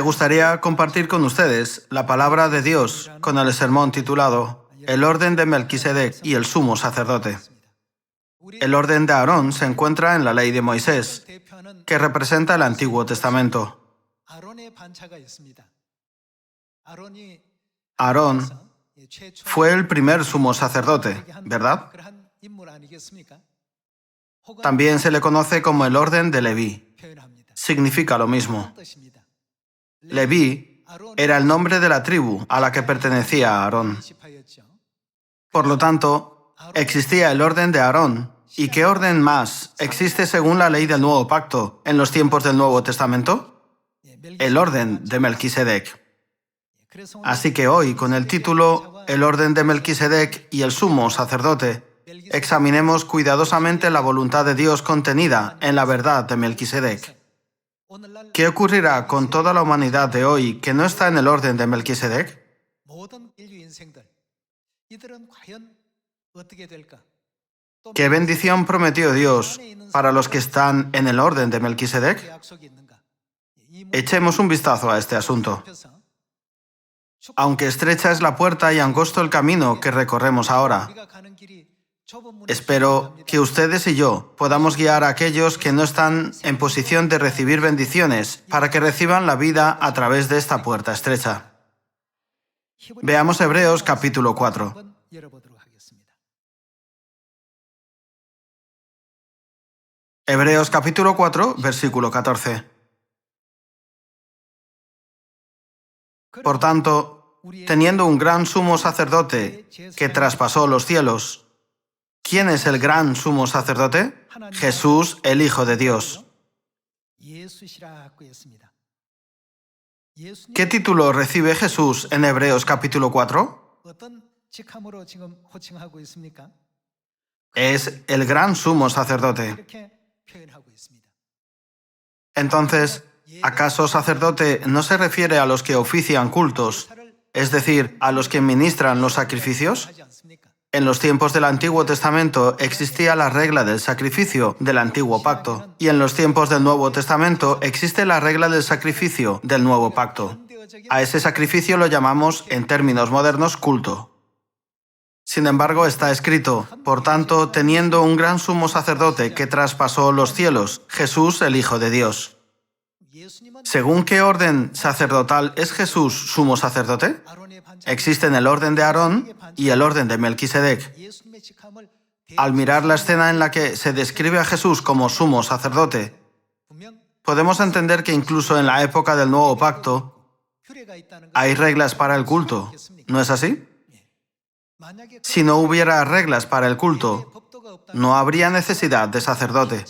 gustaría compartir con ustedes la palabra de Dios con el sermón titulado El orden de Melquisedec y el sumo sacerdote. El orden de Aarón se encuentra en la ley de Moisés, que representa el Antiguo Testamento. Aarón fue el primer sumo sacerdote, ¿verdad? También se le conoce como el orden de Leví. Significa lo mismo. Leví era el nombre de la tribu a la que pertenecía Aarón. Por lo tanto, existía el orden de Aarón. ¿Y qué orden más existe según la ley del Nuevo Pacto en los tiempos del Nuevo Testamento? El orden de Melquisedec. Así que hoy, con el título El orden de Melquisedec y el sumo sacerdote, examinemos cuidadosamente la voluntad de Dios contenida en la verdad de Melquisedec. ¿Qué ocurrirá con toda la humanidad de hoy que no está en el orden de Melquisedec? ¿Qué bendición prometió Dios para los que están en el orden de Melquisedec? Echemos un vistazo a este asunto. Aunque estrecha es la puerta y angosto el camino que recorremos ahora, espero que ustedes y yo podamos guiar a aquellos que no están en posición de recibir bendiciones para que reciban la vida a través de esta puerta estrecha. Veamos Hebreos capítulo 4. Hebreos capítulo 4, versículo 14. Por tanto, teniendo un gran sumo sacerdote que traspasó los cielos, ¿quién es el gran sumo sacerdote? Jesús, el Hijo de Dios. ¿Qué título recibe Jesús en Hebreos capítulo 4? Es el gran sumo sacerdote. Entonces, ¿acaso sacerdote no se refiere a los que ofician cultos, es decir, a los que ministran los sacrificios? En los tiempos del Antiguo Testamento existía la regla del sacrificio del Antiguo Pacto, y en los tiempos del Nuevo Testamento existe la regla del sacrificio del Nuevo Pacto. A ese sacrificio lo llamamos, en términos modernos, culto. Sin embargo, está escrito, por tanto, teniendo un gran sumo sacerdote que traspasó los cielos, Jesús, el Hijo de Dios. ¿Según qué orden sacerdotal es Jesús sumo sacerdote? Existen el orden de Aarón y el orden de Melquisedec. Al mirar la escena en la que se describe a Jesús como sumo sacerdote, podemos entender que incluso en la época del Nuevo Pacto hay reglas para el culto, ¿no es así? Si no hubiera reglas para el culto, no habría necesidad de sacerdote.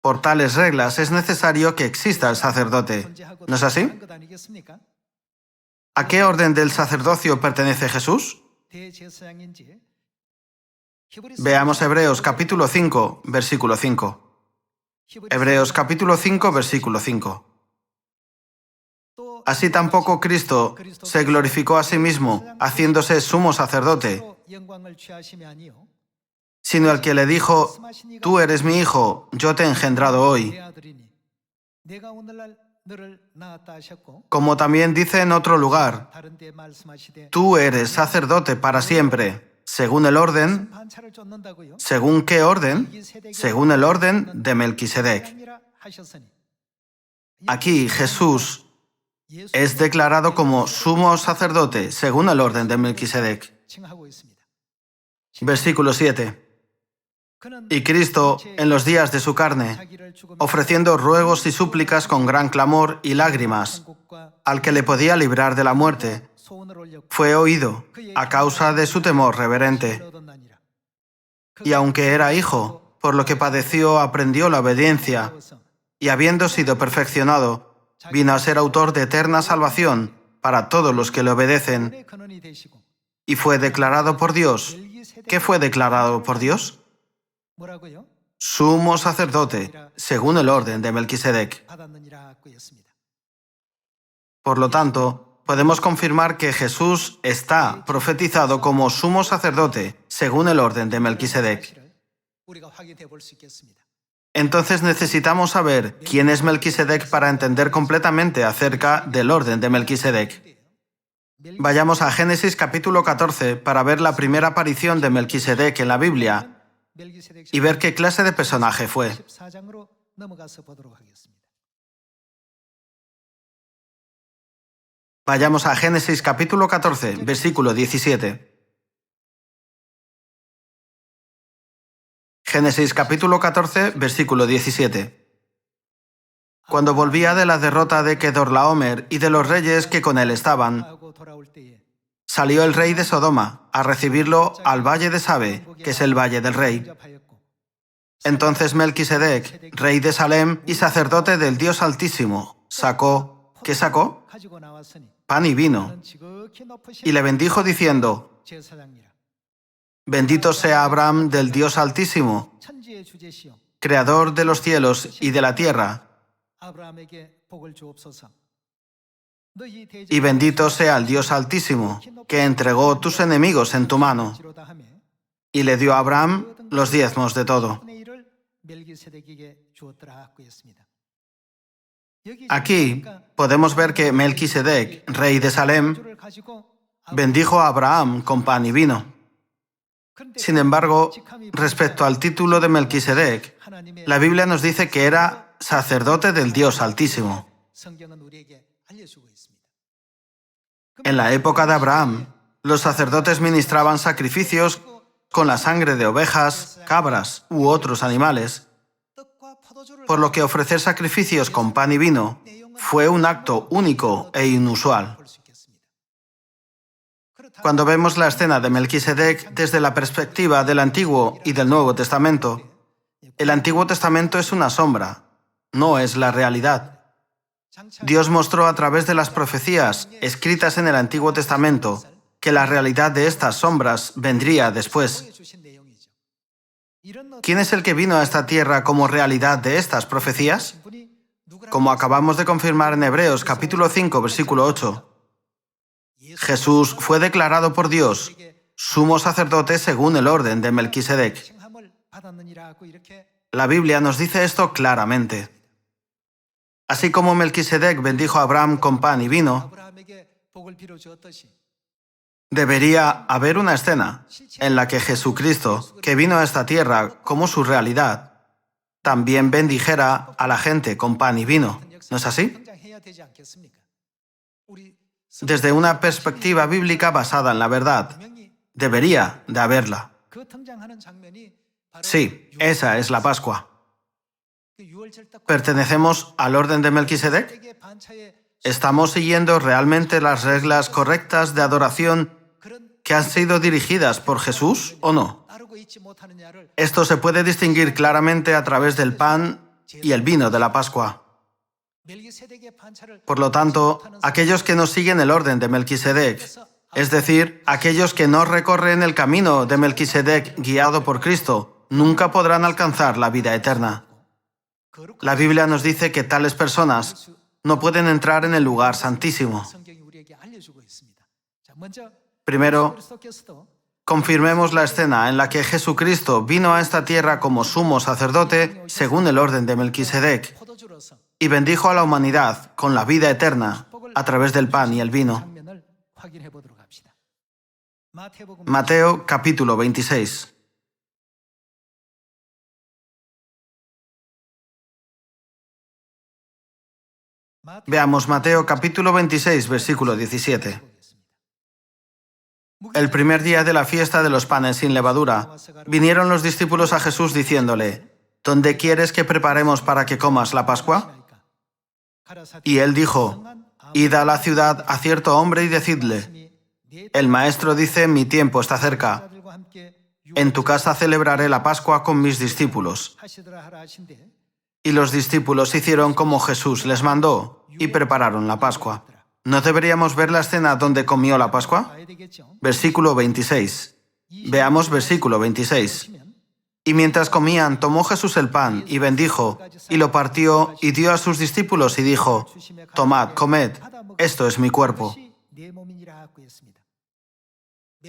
Por tales reglas es necesario que exista el sacerdote, ¿no es así? ¿A qué orden del sacerdocio pertenece Jesús? Veamos Hebreos capítulo 5, versículo 5. Hebreos capítulo 5, versículo 5. Así tampoco Cristo se glorificó a sí mismo, haciéndose sumo sacerdote, sino el que le dijo, tú eres mi hijo, yo te he engendrado hoy. Como también dice en otro lugar, tú eres sacerdote para siempre, según el orden. ¿Según qué orden? Según el orden de Melquisedec. Aquí Jesús es declarado como sumo sacerdote según el orden de Melquisedec. Versículo 7. Y Cristo, en los días de su carne, ofreciendo ruegos y súplicas con gran clamor y lágrimas, al que le podía librar de la muerte, fue oído a causa de su temor reverente. Y aunque era hijo, por lo que padeció aprendió la obediencia, y habiendo sido perfeccionado, vino a ser autor de eterna salvación para todos los que le obedecen. Y fue declarado por Dios. ¿Qué fue declarado por Dios? Sumo sacerdote, según el orden de Melquisedec. Por lo tanto, podemos confirmar que Jesús está profetizado como sumo sacerdote, según el orden de Melquisedec. Entonces necesitamos saber quién es Melquisedec para entender completamente acerca del orden de Melquisedec. Vayamos a Génesis capítulo 14 para ver la primera aparición de Melquisedec en la Biblia y ver qué clase de personaje fue. Vayamos a Génesis capítulo 14, versículo 17. Génesis capítulo 14, versículo 17. Cuando volvía de la derrota de Kedorlaomer y de los reyes que con él estaban, salió el rey de Sodoma a recibirlo al valle de Sabe, que es el valle del rey. Entonces Melquisedec, rey de Salem y sacerdote del Dios Altísimo, sacó, ¿qué sacó? Pan y vino, y le bendijo diciendo: Bendito sea Abraham del Dios Altísimo, creador de los cielos y de la tierra, y bendito sea el Dios Altísimo, que entregó tus enemigos en tu mano, y le dio a Abraham los diezmos de todo. Aquí podemos ver que Melquisedec, rey de Salem, bendijo a Abraham con pan y vino. Sin embargo, respecto al título de Melquisedec, la Biblia nos dice que era sacerdote del Dios Altísimo. En la época de Abraham, los sacerdotes ministraban sacrificios con la sangre de ovejas, cabras u otros animales, por lo que ofrecer sacrificios con pan y vino fue un acto único e inusual. Cuando vemos la escena de Melquisedec desde la perspectiva del Antiguo y del Nuevo Testamento, el Antiguo Testamento es una sombra, no es la realidad. Dios mostró a través de las profecías escritas en el Antiguo Testamento que la realidad de estas sombras vendría después. ¿Quién es el que vino a esta tierra como realidad de estas profecías? Como acabamos de confirmar en Hebreos capítulo 5, versículo 8, Jesús fue declarado por Dios sumo sacerdote según el orden de Melquisedec. La Biblia nos dice esto claramente. Así como Melquisedec bendijo a Abraham con pan y vino, debería haber una escena en la que Jesucristo, que vino a esta tierra como su realidad, también bendijera a la gente con pan y vino. ¿No es así? Desde una perspectiva bíblica basada en la verdad, debería de haberla. Sí, esa es la Pascua. ¿Pertenecemos al orden de Melquisedec? ¿Estamos siguiendo realmente las reglas correctas de adoración que han sido dirigidas por Jesús o no? Esto se puede distinguir claramente a través del pan y el vino de la Pascua. Por lo tanto, aquellos que no siguen el orden de Melquisedec, es decir, aquellos que no recorren el camino de Melquisedec guiado por Cristo, nunca podrán alcanzar la vida eterna. La Biblia nos dice que tales personas no pueden entrar en el lugar santísimo. Primero, confirmemos la escena en la que Jesucristo vino a esta tierra como sumo sacerdote según el orden de Melquisedec y bendijo a la humanidad con la vida eterna a través del pan y el vino. Mateo capítulo 26. Veamos Mateo capítulo 26, versículo 17. El primer día de la fiesta de los panes sin levadura, vinieron los discípulos a Jesús diciéndole: ¿Dónde quieres que preparemos para que comas la Pascua? Y él dijo: Id a la ciudad a cierto hombre y decidle: el maestro dice, mi tiempo está cerca. En tu casa celebraré la Pascua con mis discípulos. Y los discípulos hicieron como Jesús les mandó y prepararon la Pascua. ¿No deberíamos ver la escena donde comió la Pascua? Versículo 26. Veamos versículo 26. Y mientras comían, tomó Jesús el pan y bendijo, y lo partió y dio a sus discípulos y dijo: Tomad, comed, esto es mi cuerpo.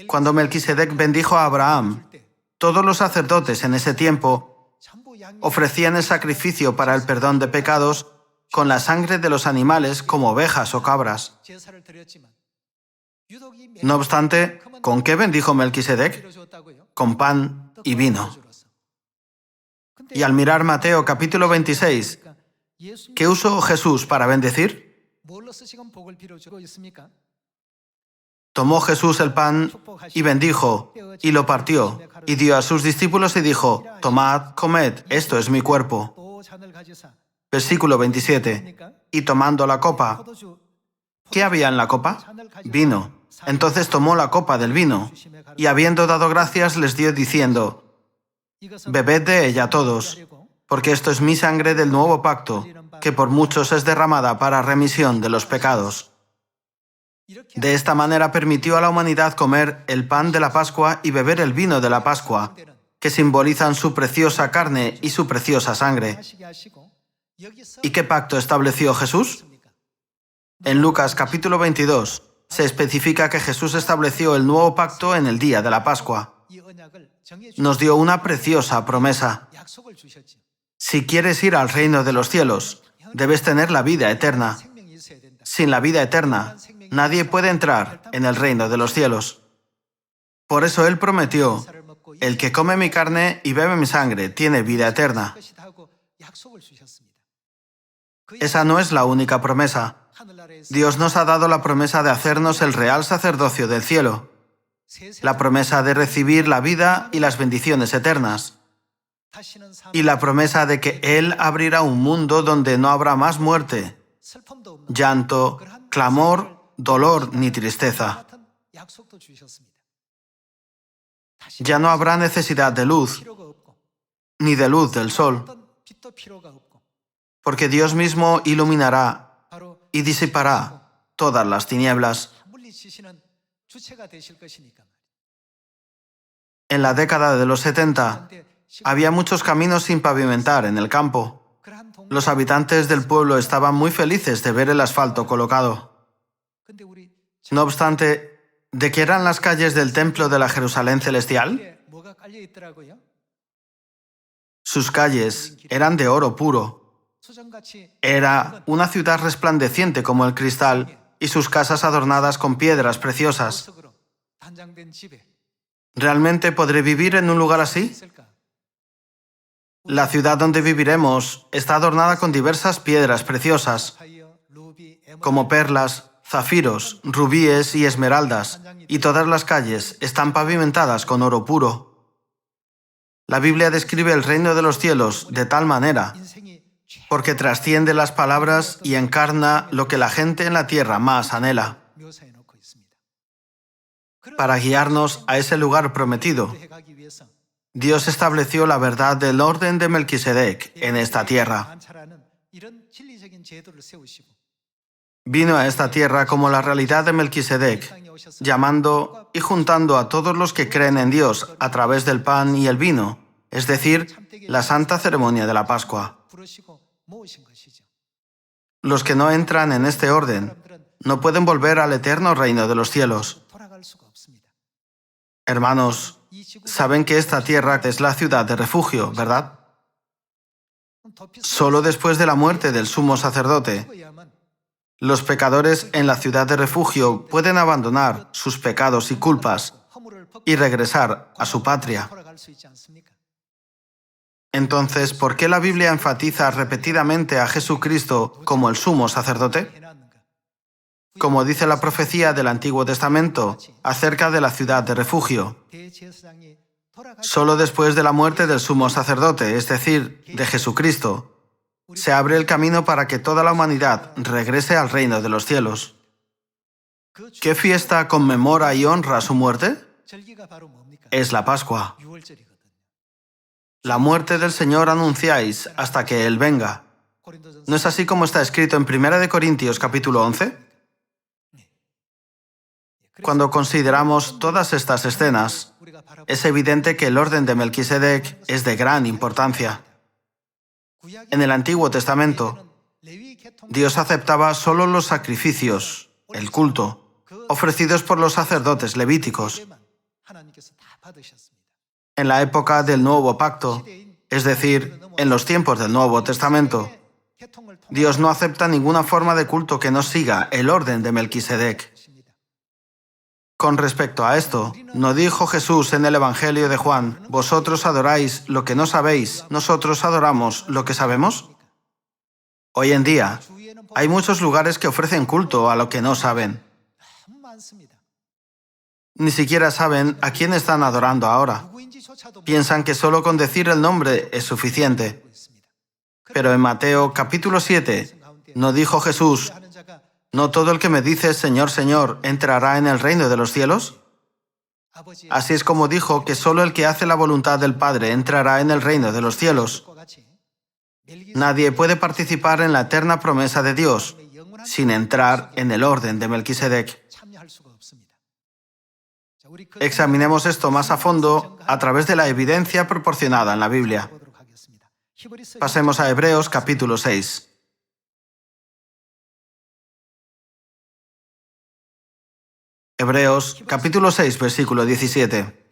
Cuando Melquisedec bendijo a Abraham, todos los sacerdotes en ese tiempo ofrecían el sacrificio para el perdón de pecados con la sangre de los animales como ovejas o cabras. No obstante, ¿con qué bendijo Melquisedec? Con pan y vino. Y al mirar Mateo capítulo 26, ¿qué usó Jesús para bendecir? Tomó Jesús el pan y bendijo, y lo partió, y dio a sus discípulos y dijo: tomad, comed, esto es mi cuerpo. Versículo 27. Y tomando la copa, ¿qué había en la copa? Vino. Entonces tomó la copa del vino, y habiendo dado gracias les dio diciendo: bebed de ella todos, porque esto es mi sangre del nuevo pacto, que por muchos es derramada para remisión de los pecados. De esta manera permitió a la humanidad comer el pan de la Pascua y beber el vino de la Pascua, que simbolizan su preciosa carne y su preciosa sangre. ¿Y qué pacto estableció Jesús? En Lucas capítulo 22 se especifica que Jesús estableció el nuevo pacto en el día de la Pascua. Nos dio una preciosa promesa. Si quieres ir al reino de los cielos, debes tener la vida eterna. Sin la vida eterna, nadie puede entrar en el reino de los cielos. Por eso Él prometió: el que come mi carne y bebe mi sangre tiene vida eterna. Esa no es la única promesa. Dios nos ha dado la promesa de hacernos el real sacerdocio del cielo, la promesa de recibir la vida y las bendiciones eternas, y la promesa de que Él abrirá un mundo donde no habrá más muerte, llanto, clamor, dolor ni tristeza. Ya no habrá necesidad de luz, ni de luz del sol, porque Dios mismo iluminará y disipará todas las tinieblas. En la década de los 70, había muchos caminos sin pavimentar en el campo. Los habitantes del pueblo estaban muy felices de ver el asfalto colocado. No obstante, ¿de qué eran las calles del templo de la Jerusalén celestial? Sus calles eran de oro puro. Era una ciudad resplandeciente como el cristal y sus casas adornadas con piedras preciosas. ¿Realmente podré vivir en un lugar así? La ciudad donde viviremos está adornada con diversas piedras preciosas, como perlas, zafiros, rubíes y esmeraldas, y todas las calles están pavimentadas con oro puro. La Biblia describe el reino de los cielos de tal manera, porque trasciende las palabras y encarna lo que la gente en la tierra más anhela. Para guiarnos a ese lugar prometido, Dios estableció la verdad del orden de Melquisedec en esta tierra. Vino a esta tierra como la realidad de Melquisedec, llamando y juntando a todos los que creen en Dios a través del pan y el vino, es decir, la santa ceremonia de la Pascua. Los que no entran en este orden no pueden volver al eterno reino de los cielos. Hermanos, saben que esta tierra es la ciudad de refugio, ¿verdad? Solo después de la muerte del sumo sacerdote, los pecadores en la ciudad de refugio pueden abandonar sus pecados y culpas y regresar a su patria. Entonces, ¿por qué la Biblia enfatiza repetidamente a Jesucristo como el sumo sacerdote? Como dice la profecía del Antiguo Testamento acerca de la ciudad de refugio. Solo después de la muerte del sumo sacerdote, es decir, de Jesucristo, se abre el camino para que toda la humanidad regrese al reino de los cielos. ¿Qué fiesta conmemora y honra su muerte? Es la Pascua. La muerte del Señor anunciáis hasta que Él venga. ¿No es así como está escrito en 1 Corintios capítulo 11? Cuando consideramos todas estas escenas, es evidente que el orden de Melquisedec es de gran importancia. En el Antiguo Testamento, Dios aceptaba solo los sacrificios, el culto, ofrecidos por los sacerdotes levíticos. En la época del Nuevo Pacto, es decir, en los tiempos del Nuevo Testamento, Dios no acepta ninguna forma de culto que no siga el orden de Melquisedec. Con respecto a esto, ¿no dijo Jesús en el Evangelio de Juan: vosotros adoráis lo que no sabéis, nosotros adoramos lo que sabemos? Hoy en día, hay muchos lugares que ofrecen culto a lo que no saben. Ni siquiera saben a quién están adorando ahora. Piensan que solo con decir el nombre es suficiente. Pero en Mateo capítulo 7, ¿no dijo Jesús: no todo el que me dice Señor, Señor, entrará en el reino de los cielos? Así es como dijo que solo el que hace la voluntad del Padre entrará en el reino de los cielos. Nadie puede participar en la eterna promesa de Dios sin entrar en el orden de Melquisedec. Examinemos esto más a fondo a través de la evidencia proporcionada en la Biblia. Pasemos a Hebreos capítulo 6. Hebreos capítulo 6, versículo 17.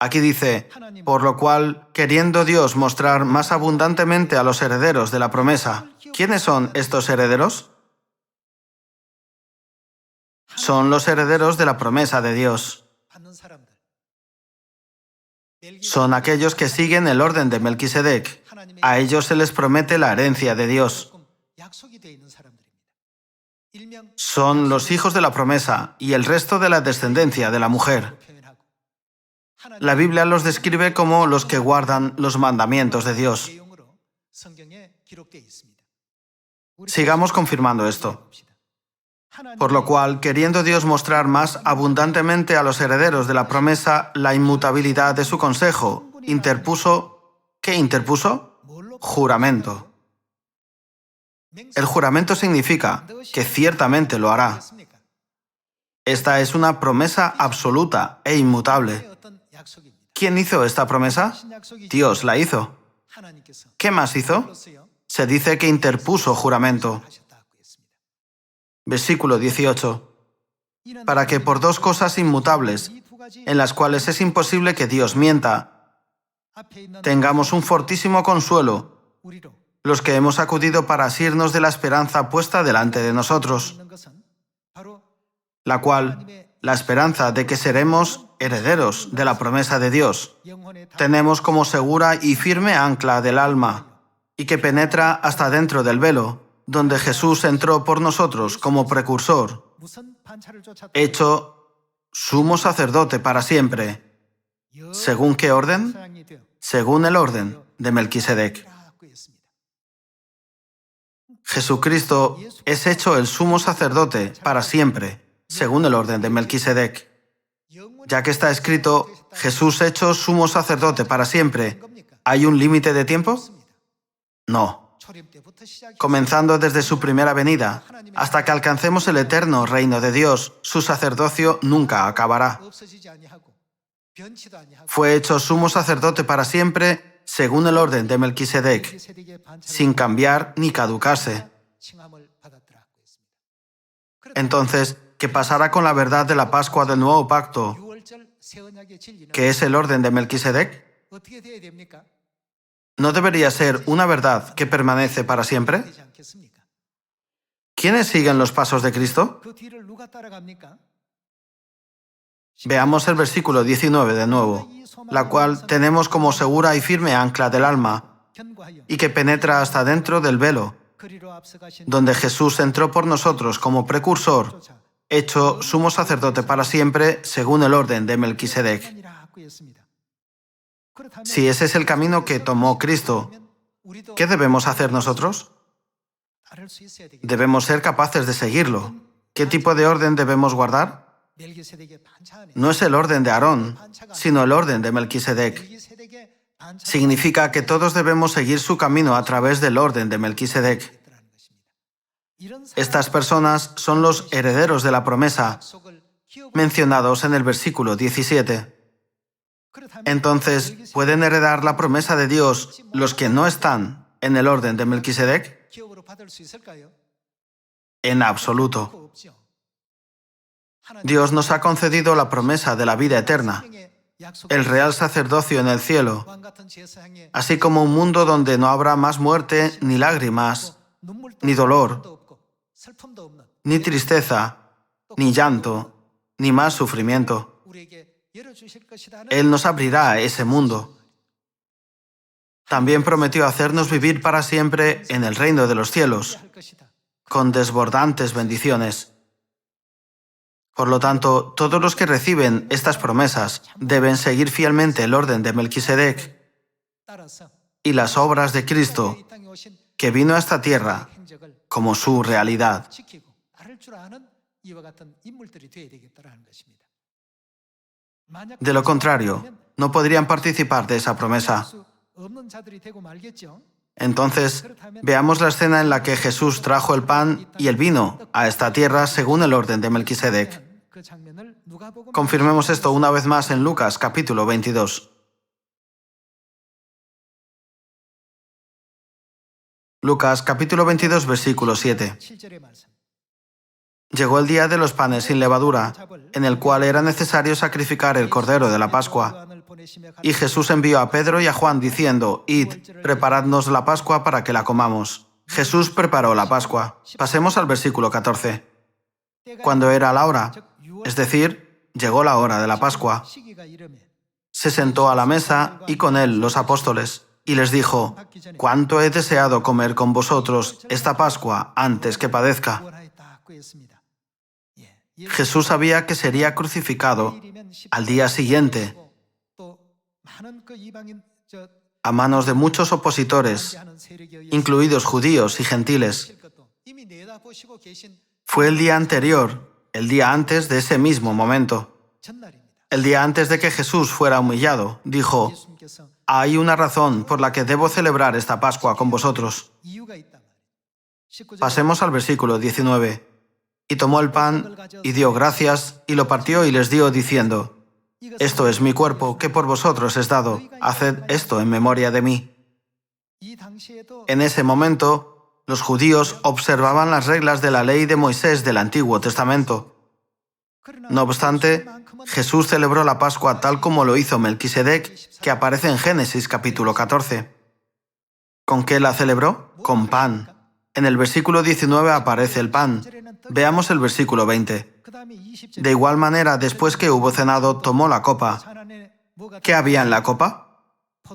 Aquí dice: por lo cual, queriendo Dios mostrar más abundantemente a los herederos de la promesa. ¿Quiénes son estos herederos? Son los herederos de la promesa de Dios. Son aquellos que siguen el orden de Melquisedec. A ellos se les promete la herencia de Dios. Son los hijos de la promesa y el resto de la descendencia de la mujer. La Biblia los describe como los que guardan los mandamientos de Dios. Sigamos confirmando esto. Por lo cual, queriendo Dios mostrar más abundantemente a los herederos de la promesa la inmutabilidad de su consejo, interpuso... ¿Qué interpuso? Juramento. El juramento significa que ciertamente lo hará. Esta es una promesa absoluta e inmutable. ¿Quién hizo esta promesa? Dios la hizo. ¿Qué más hizo? Se dice que interpuso juramento. Versículo 18. Para que por dos cosas inmutables, en las cuales es imposible que Dios mienta, tengamos un fortísimo consuelo, los que hemos acudido para asirnos de la esperanza puesta delante de nosotros, la cual, la esperanza de que seremos herederos de la promesa de Dios, tenemos como segura y firme ancla del alma, y que penetra hasta dentro del velo, donde Jesús entró por nosotros como precursor, hecho sumo sacerdote para siempre. ¿Según qué orden? Según el orden de Melquisedec. Jesucristo es hecho el sumo sacerdote para siempre, según el orden de Melquisedec. Ya que está escrito, Jesús hecho sumo sacerdote para siempre, ¿hay un límite de tiempo? No. Comenzando desde su primera venida, hasta que alcancemos el eterno reino de Dios, su sacerdocio nunca acabará. Fue hecho sumo sacerdote para siempre, según el orden de Melquisedec, sin cambiar ni caducarse. Entonces, ¿qué pasará con la verdad de la Pascua del Nuevo Pacto, que es el orden de Melquisedec? ¿No debería ser una verdad que permanece para siempre? ¿Quiénes siguen los pasos de Cristo? Veamos el versículo 19 de nuevo, la cual tenemos como segura y firme ancla del alma, y que penetra hasta dentro del velo, donde Jesús entró por nosotros como precursor, hecho sumo sacerdote para siempre, según el orden de Melquisedec. Si ese es el camino que tomó Cristo, ¿qué debemos hacer nosotros? Debemos ser capaces de seguirlo. ¿Qué tipo de orden debemos guardar? No es el orden de Aarón, sino el orden de Melquisedec. Significa que todos debemos seguir su camino a través del orden de Melquisedec. Estas personas son los herederos de la promesa, mencionados en el versículo 17. Entonces, ¿pueden heredar la promesa de Dios los que no están en el orden de Melquisedec? En absoluto. Dios nos ha concedido la promesa de la vida eterna, el real sacerdocio en el cielo, así como un mundo donde no habrá más muerte, ni lágrimas, ni dolor, ni tristeza, ni llanto, ni más sufrimiento. Él nos abrirá ese mundo. También prometió hacernos vivir para siempre en el reino de los cielos, con desbordantes bendiciones. Por lo tanto, todos los que reciben estas promesas deben seguir fielmente el orden de Melquisedec y las obras de Cristo, que vino a esta tierra como su realidad. De lo contrario, no podrían participar de esa promesa. Entonces, veamos la escena en la que Jesús trajo el pan y el vino a esta tierra según el orden de Melquisedec. Confirmemos esto una vez más en Lucas capítulo 22. Lucas capítulo 22 versículo 7. Llegó el día de los panes sin levadura, en el cual era necesario sacrificar el cordero de la Pascua. Y Jesús envió a Pedro y a Juan diciendo: Id, preparadnos la Pascua para que la comamos. Jesús preparó la Pascua. Pasemos al versículo 14. Cuando era la hora, es decir, llegó la hora de la Pascua, se sentó a la mesa y con él los apóstoles, y les dijo: «Cuánto he deseado comer con vosotros esta Pascua antes que padezca». Jesús sabía que sería crucificado al día siguiente a manos de muchos opositores, incluidos judíos y gentiles. Fue el día anterior, el día antes de ese mismo momento. El día antes de que Jesús fuera humillado, dijo: «Hay una razón por la que debo celebrar esta Pascua con vosotros». Pasemos al versículo 19. Y tomó el pan, y dio gracias, y lo partió y les dio, diciendo: «Esto es mi cuerpo, que por vosotros es dado. Haced esto en memoria de mí». En ese momento, los judíos observaban las reglas de la ley de Moisés del Antiguo Testamento. No obstante, Jesús celebró la Pascua tal como lo hizo Melquisedec, que aparece en Génesis capítulo 14. ¿Con qué la celebró? Con pan. En el versículo 19 aparece el pan. Veamos el versículo 20. De igual manera, después que hubo cenado, tomó la copa. ¿Qué había en la copa?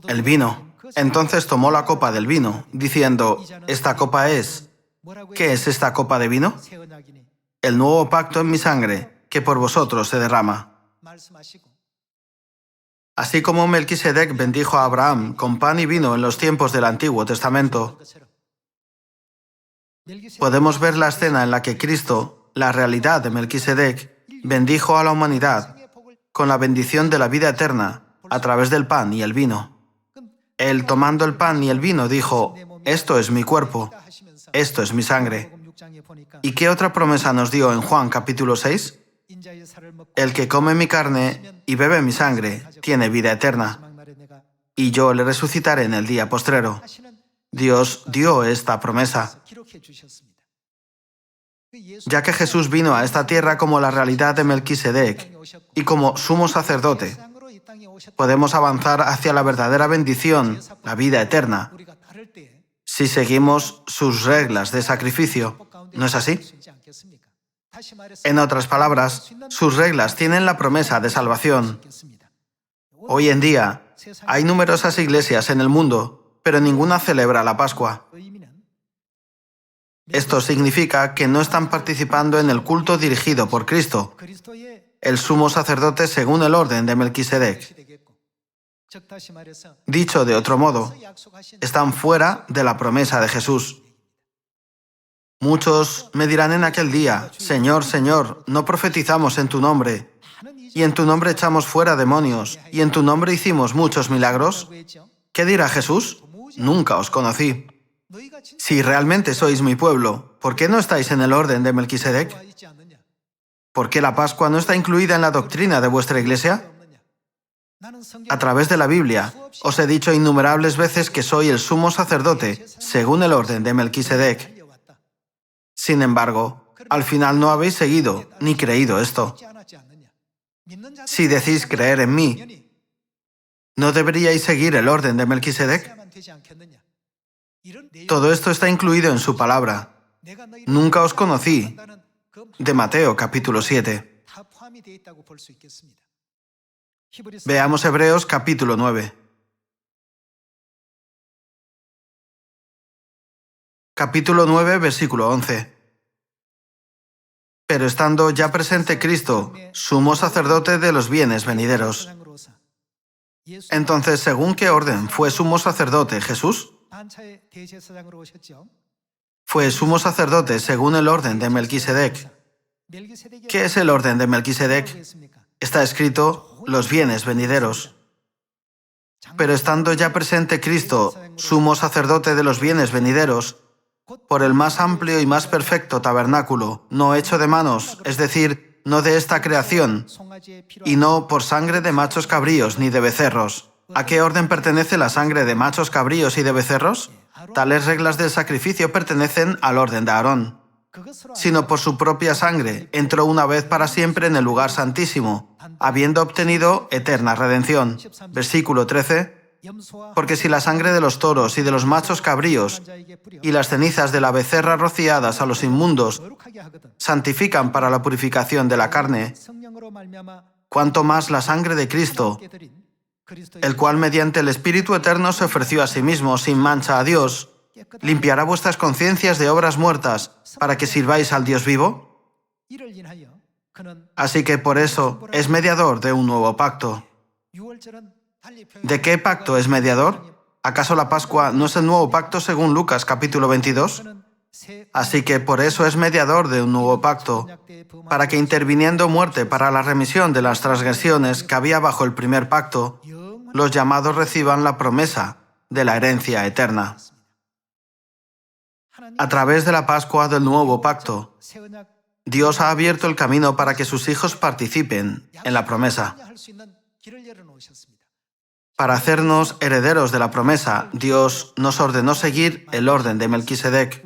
El vino. Entonces tomó la copa del vino, diciendo: «Esta copa es». ¿Qué es esta copa de vino? El nuevo pacto en mi sangre, que por vosotros se derrama. Así como Melquisedec bendijo a Abraham con pan y vino en los tiempos del Antiguo Testamento, podemos ver la escena en la que Cristo, la realidad de Melquisedec, bendijo a la humanidad con la bendición de la vida eterna a través del pan y el vino. Él, tomando el pan y el vino, dijo: «Esto es mi cuerpo, esto es mi sangre». ¿Y qué otra promesa nos dio en Juan capítulo 6? «El que come mi carne y bebe mi sangre tiene vida eterna, y yo le resucitaré en el día postrero». Dios dio esta promesa. Ya que Jesús vino a esta tierra como la realidad de Melquisedec y como sumo sacerdote, podemos avanzar hacia la verdadera bendición, la vida eterna, si seguimos sus reglas de sacrificio. ¿No es así? En otras palabras, sus reglas tienen la promesa de salvación. Hoy en día, hay numerosas iglesias en el mundo, pero ninguna celebra la Pascua. Esto significa que no están participando en el culto dirigido por Cristo, el sumo sacerdote según el orden de Melquisedec. Dicho de otro modo, están fuera de la promesa de Jesús. Muchos me dirán en aquel día: «Señor, Señor, ¿no profetizamos en tu nombre? Y en tu nombre echamos fuera demonios, y en tu nombre hicimos muchos milagros». ¿Qué dirá Jesús? «Nunca os conocí». Si realmente sois mi pueblo, ¿por qué no estáis en el orden de Melquisedec? ¿Por qué la Pascua no está incluida en la doctrina de vuestra iglesia? A través de la Biblia, os he dicho innumerables veces que soy el sumo sacerdote, según el orden de Melquisedec. Sin embargo, al final no habéis seguido ni creído esto. Si decís creer en mí, ¿No deberíais seguir el orden de Melquisedec? Todo esto está incluido en su palabra. Nunca os conocí, de Mateo capítulo 7. Veamos Hebreos capítulo 9. Capítulo 9, versículo 11. Pero estando ya presente Cristo, sumo sacerdote de los bienes venideros. Entonces, ¿según qué orden fue sumo sacerdote Jesús? Fue sumo sacerdote según el orden de Melquisedec. ¿Qué es el orden de Melquisedec? Está escrito, los bienes venideros. Pero estando ya presente Cristo, sumo sacerdote de los bienes venideros, por el más amplio y más perfecto tabernáculo, no hecho de manos, es decir, no de esta creación, y no por sangre de machos cabríos ni de becerros. ¿A qué orden pertenece la sangre de machos cabríos y de becerros? Tales reglas del sacrificio pertenecen al orden de Aarón. Sino por su propia sangre, entró una vez para siempre en el lugar santísimo, habiendo obtenido eterna redención. Versículo 13. Porque si la sangre de los toros y de los machos cabríos y las cenizas de la becerra rociadas a los inmundos santifican para la purificación de la carne, cuanto más la sangre de Cristo, el cual mediante el Espíritu Eterno se ofreció a sí mismo sin mancha a Dios, limpiará vuestras conciencias de obras muertas para que sirváis al Dios vivo. Así que por eso es mediador de un nuevo pacto. ¿De qué pacto es mediador? ¿Acaso la Pascua no es el nuevo pacto según Lucas capítulo 22? Así que por eso es mediador de un nuevo pacto, para que interviniendo muerte para la remisión de las transgresiones que había bajo el primer pacto, los llamados reciban la promesa de la herencia eterna. A través de la Pascua del nuevo pacto, Dios ha abierto el camino para que sus hijos participen en la promesa. Para hacernos herederos de la promesa, Dios nos ordenó seguir el orden de Melquisedec.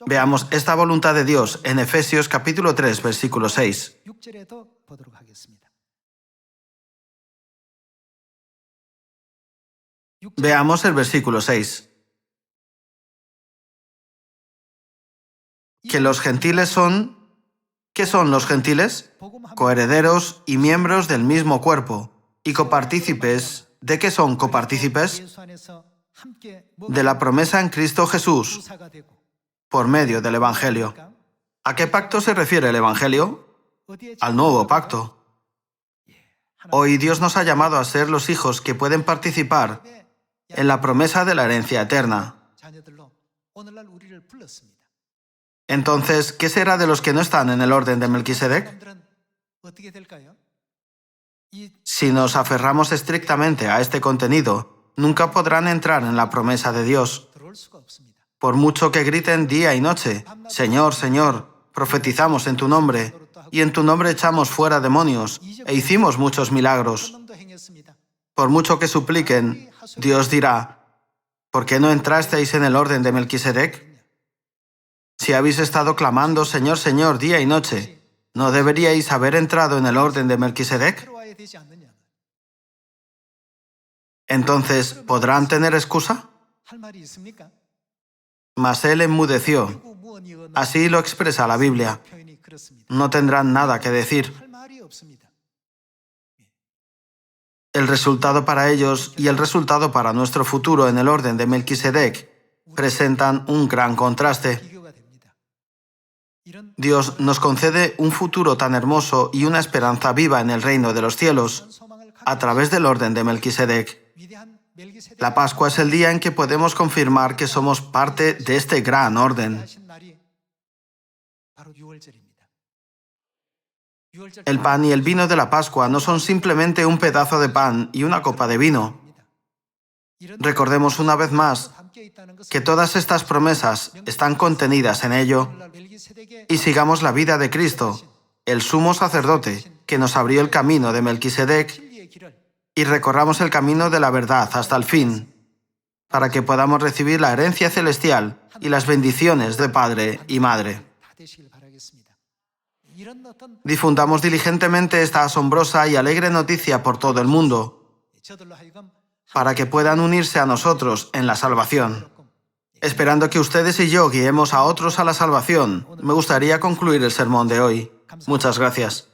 Veamos esta voluntad de Dios en Efesios capítulo 3, versículo 6. Veamos el versículo 6. Que los gentiles son... ¿Qué son los gentiles? Coherederos y miembros del mismo cuerpo, y copartícipes. ¿De qué son copartícipes? De la promesa en Cristo Jesús, por medio del Evangelio. ¿A qué pacto se refiere el Evangelio? Al nuevo pacto. Hoy Dios nos ha llamado a ser los hijos que pueden participar en la promesa de la herencia eterna. Entonces, ¿qué será de los que no están en el orden de Melquisedec? Si nos aferramos estrictamente a este contenido, nunca podrán entrar en la promesa de Dios. Por mucho que griten día y noche, Señor, Señor, profetizamos en tu nombre, y en tu nombre echamos fuera demonios, e hicimos muchos milagros. Por mucho que supliquen, Dios dirá, ¿por qué no entrasteis en el orden de Melquisedec? Si habéis estado clamando, Señor, Señor, día y noche, ¿no deberíais haber entrado en el orden de Melquisedec? Entonces, ¿podrán tener excusa? Mas él enmudeció. Así lo expresa la Biblia. No tendrán nada que decir. El resultado para ellos y el resultado para nuestro futuro en el orden de Melquisedec presentan un gran contraste. Dios nos concede un futuro tan hermoso y una esperanza viva en el reino de los cielos a través del orden de Melquisedec. La Pascua es el día en que podemos confirmar que somos parte de este gran orden. El pan y el vino de la Pascua no son simplemente un pedazo de pan y una copa de vino. Recordemos una vez más que todas estas promesas están contenidas en ello y sigamos la vida de Cristo, el sumo sacerdote que nos abrió el camino de Melquisedec, y recorramos el camino de la verdad hasta el fin, para que podamos recibir la herencia celestial y las bendiciones de Padre y Madre. Difundamos diligentemente esta asombrosa y alegre noticia por todo el mundo, para que puedan unirse a nosotros en la salvación. Esperando que ustedes y yo guiemos a otros a la salvación, me gustaría concluir el sermón de hoy. Muchas gracias.